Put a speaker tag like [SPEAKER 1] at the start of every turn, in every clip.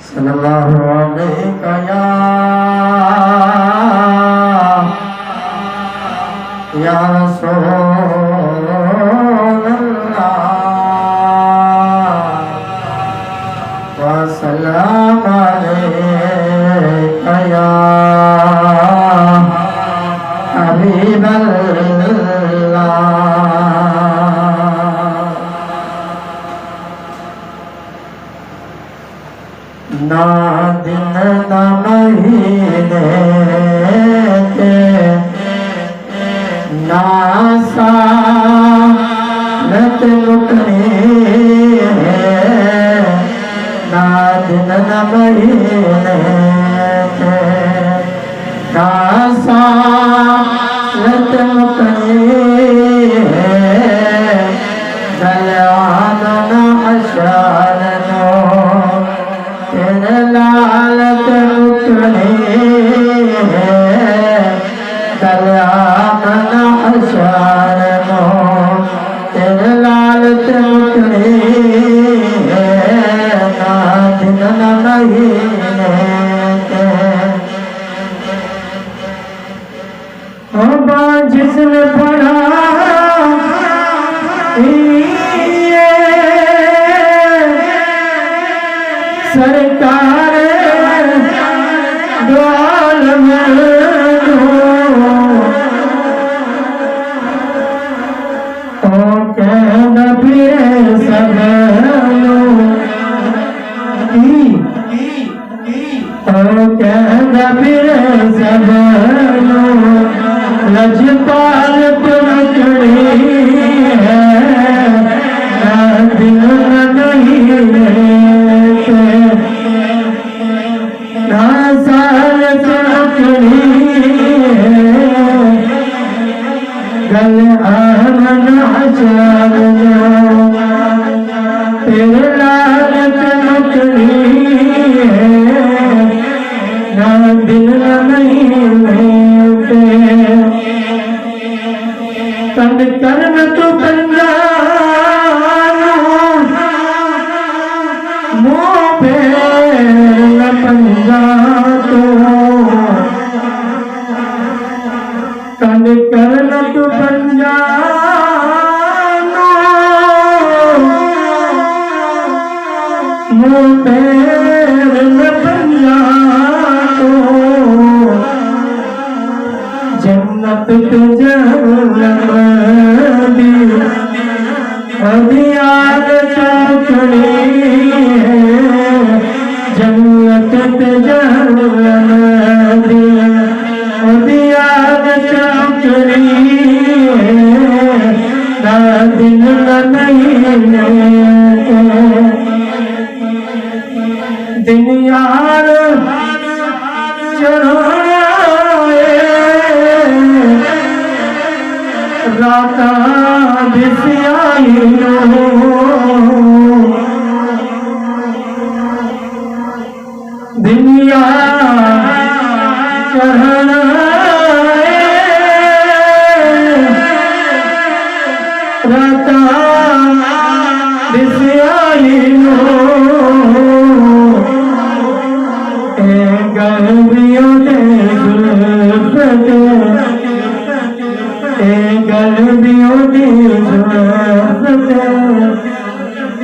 [SPEAKER 1] सल्लल्लाहु अलैका या रसूलल्लाह व सल्लम अलैका या हबीबल्लाह। ना दिन न महीने के ना सालत लुटनी है, ना दिन न महीने के ना सालत लुटनी है, दयाल न अशार नो तेरे लालत लुटनी है, दरिया न अशार नो तेरे लालत लुटनी है, ना दिन न महीने के। अबा जिसने पढ़ा सरकार द्वाल में ओ कहन फिर सब ओ कहन फिर सब लजपाल तुमकड़ी है, ना दिन नहीं ना साल चमकनी गल आमन अचार तेरे लाल चमकनी ना दिन महीने के। कंड कर्म तो पंजा मुँह पे पंजा तो कंड करन तू पंजा मुँह पैर में पंजा तो जन्नत तुझे दी अभियान चौकड़ी जन्नत दियाद चौकड़ी ना दिन महीने दिन यार चढ़ाए राता बिसियाई दुनिया चढ़ना राता बिसियाई गलियों ने जुल्फते गलियों ने जुल्फते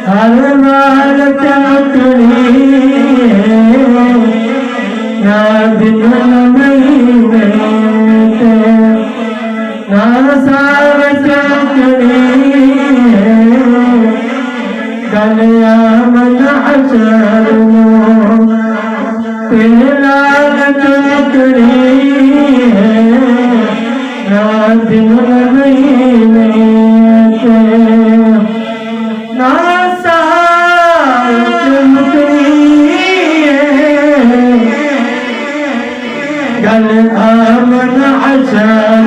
[SPEAKER 1] हर बार चमकनी ना दिन महीने के ना साल चमकनी गलिया मन अचार तेरे लाल चमकनी ना दिन महीने के ना साल चमकनी गल आमन अचार